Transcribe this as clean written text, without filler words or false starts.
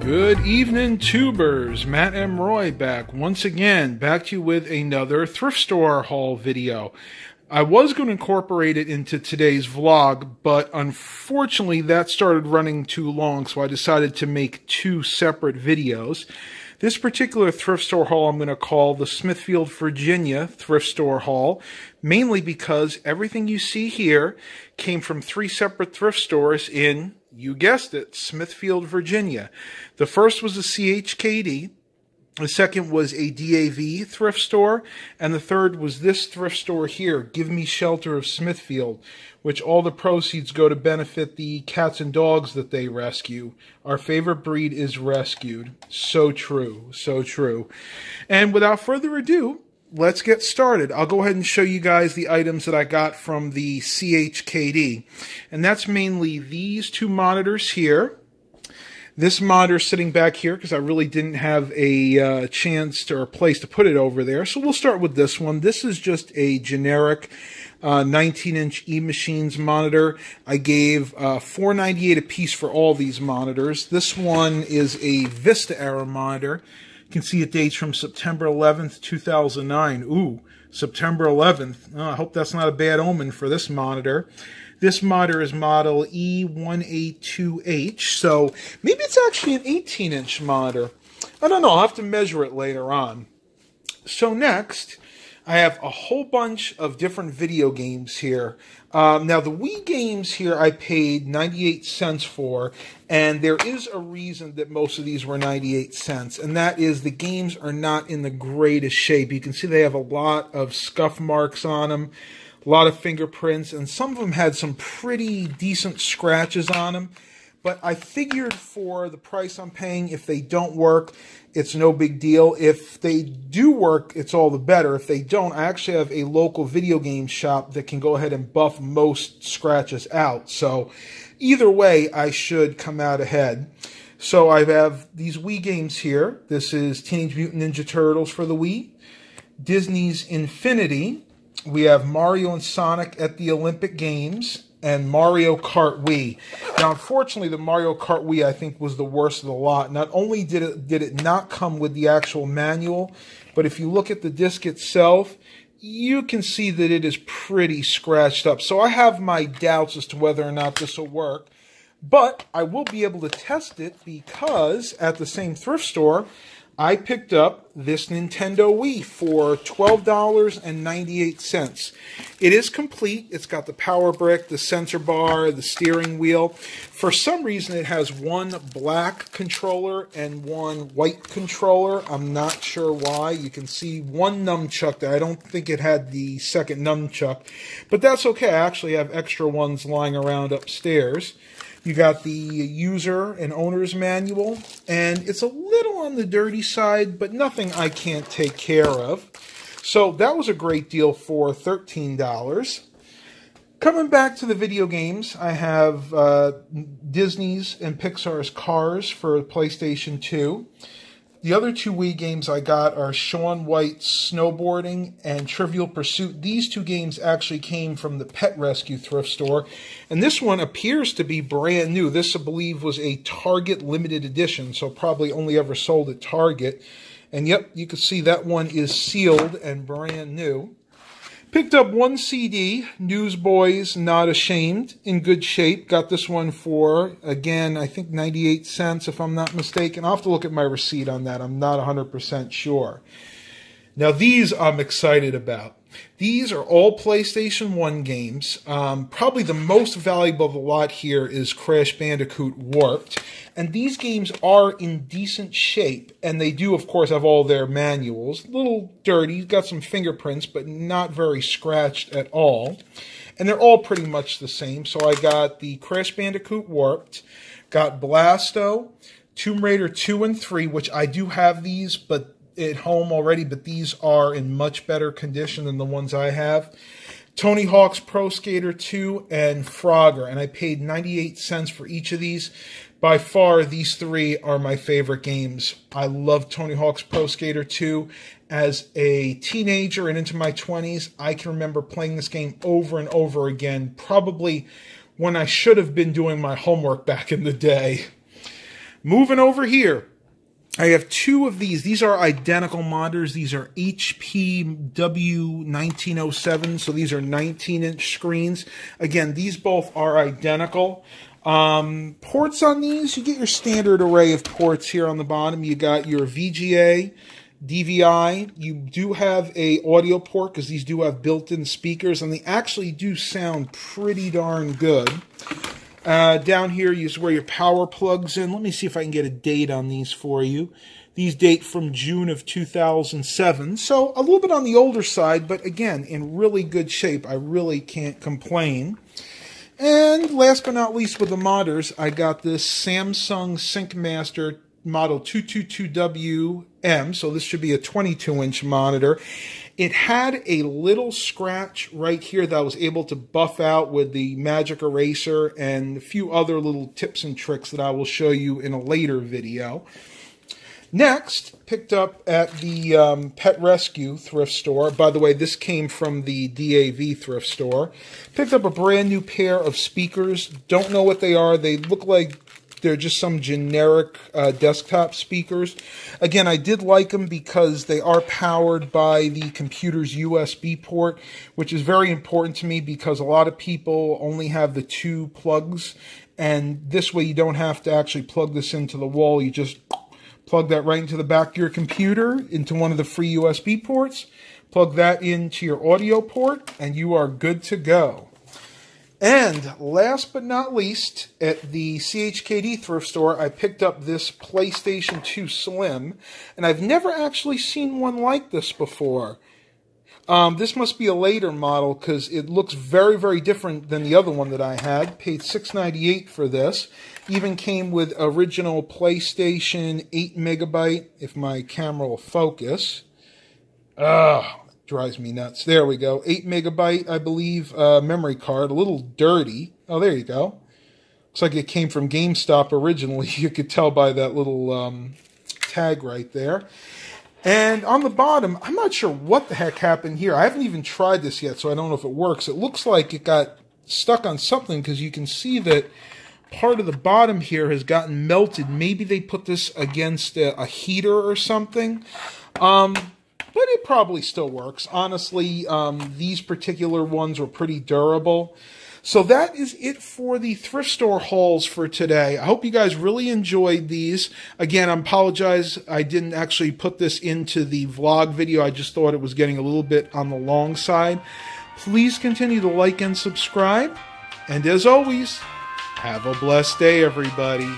Good evening, tubers. Matt M. Roy back once again, back to you with another thrift store haul video. I was going to incorporate it into today's vlog, but unfortunately that started running too long, so I decided to make two separate videos. This particular thrift store haul I'm going to call the Smithfield, Virginia thrift store haul, mainly because everything you see here came from three separate thrift stores in, you guessed it, Smithfield, Virginia. The first was a CHKD, the second was a DAV thrift store, and the third was this thrift store here, Give Me Shelter of Smithfield, which all the proceeds go to benefit the cats and dogs that they rescue. Our favorite breed is rescued. So true, so true. And without further ado, let's get started. I'll go ahead and show you guys the items that I got from the CHKD. And that's mainly these two monitors here. This monitor sitting back here because I really didn't have a chance or a place to put it over there. So we'll start with this one. This is just a generic 19-inch eMachines monitor. I gave $4.98 a piece for all these monitors. This one is a Vista era monitor. You can see it dates from September 11th, 2009. Ooh, September 11th. Oh, I hope that's not a bad omen for this monitor. This monitor is model E182H, so maybe it's actually an 18-inch monitor. I don't know. I'll have to measure it later on. So next, I have a whole bunch of different video games here. Now, the Wii Games here I paid 98 cents for, and there is a reason that most of these were 98 cents, and that is the games are not in the greatest shape. You can see they have a lot of scuff marks on them, a lot of fingerprints, and some of them had some pretty decent scratches on them. But I figured for the price I'm paying, if they don't work, it's no big deal. If they do work, it's all the better. If they don't, I actually have a local video game shop that can go ahead and buff most scratches out. So either way, I should come out ahead. So I have these Wii games here. This is Teenage Mutant Ninja Turtles for the Wii, Disney's Infinity. We have Mario and Sonic at the Olympic Games, and Mario Kart Wii. Now, unfortunately, the Mario Kart Wii, I think, was the worst of the lot. Not only did it not come with the actual manual, but if you look at the disc itself, you can see that it is pretty scratched up. So I have my doubts as to whether or not this will work. But I will be able to test it because at the same thrift store, I picked up this Nintendo Wii for $12.98. It is complete. It's got the power brick, the sensor bar, the steering wheel. For some reason, it has one black controller and one white controller. I'm not sure why. You can see one nunchuck there. I don't think it had the second nunchuck, but that's okay. I actually have extra ones lying around upstairs. You got the user and owner's manual, and it's a little on the dirty side, but nothing I can't take care of. So that was a great deal for $13. Coming back to the video games, I have Disney's and Pixar's Cars for PlayStation 2. The other two Wii games I got are Shaun White's Snowboarding and Trivial Pursuit. These two games actually came from the Pet Rescue thrift store. And this one appears to be brand new. This, I believe, was a Target limited edition, so probably only ever sold at Target. And yep, you can see that one is sealed and brand new. Picked up one CD, Newsboys Not Ashamed, in good shape. Got this one for, again, I think 98 cents if I'm not mistaken. I'll have to look at my receipt on that. I'm not 100% sure. Now these I'm excited about. These are all PlayStation 1 games. Probably the most valuable of the lot here is Crash Bandicoot Warped. And these games are in decent shape. And they do, of course, have all their manuals. A little dirty, got some fingerprints, but not very scratched at all. And they're all pretty much the same. So I got the Crash Bandicoot Warped, got Blasto, Tomb Raider 2 and 3, which I do have these, but at home already, but these are in much better condition than the ones I have. Tony Hawk's Pro Skater 2 and Frogger, and I paid 98 cents for each of these. By far, these three are my favorite games. I love Tony Hawk's Pro Skater 2. As a teenager and into my 20s, I can remember playing this game over and over again, probably when I should have been doing my homework back in the day. Moving over here, I have two of these. These are identical monitors. These are HP W1907, so these are 19-inch screens. Again, these both are identical. Ports on these, you get your standard array of ports here on the bottom. You got your VGA, DVI. You do have a audio port because these do have built-in speakers, and they actually do sound pretty darn good. Down here is where your power plugs in. Let me see if I can get a date on these for you. These date from June of 2007, so a little bit on the older side, but again, in really good shape. I really can't complain. And last but not least with the monitors, I got this Samsung SyncMaster model 222WM, so this should be a 22-inch monitor. It had a little scratch right here that I was able to buff out with the magic eraser and a few other little tips and tricks that I will show you in a later video. Next, picked up at the Pet Rescue thrift store. By the way, this came from the DAV thrift store. Picked up a brand new pair of speakers. Don't know what they are. They look like they're just some generic desktop speakers. Again, I did like them because they are powered by the computer's USB port, which is very important to me because a lot of people only have the two plugs, and this way you don't have to actually plug this into the wall. You just plug that right into the back of your computer, into one of the free USB ports, plug that into your audio port, and you are good to go. And last but not least, at the CHKD thrift store, I picked up this PlayStation 2 Slim, and I've never actually seen one like this before. This must be a later model because it looks very, very different than the other one that I had. Paid $6.98 for this. Even came with original PlayStation 8 megabyte, if my camera will focus. Drives me nuts. There we go. 8 megabyte, I believe, memory card. A little dirty. Oh, there you go. Looks like it came from GameStop originally. You could tell by that little tag right there. And on the bottom, I'm not sure what the heck happened here. I haven't even tried this yet, so I don't know if it works. It looks like it got stuck on something because you can see that part of the bottom here has gotten melted. Maybe they put this against a heater or something. But it probably still works. Honestly, these particular ones were pretty durable. So that is it for the thrift store hauls for today. I hope you guys really enjoyed these. Again, I apologize I didn't actually put this into the vlog video. I just thought it was getting a little bit on the long side. Please continue to like and subscribe. And as always, have a blessed day, everybody.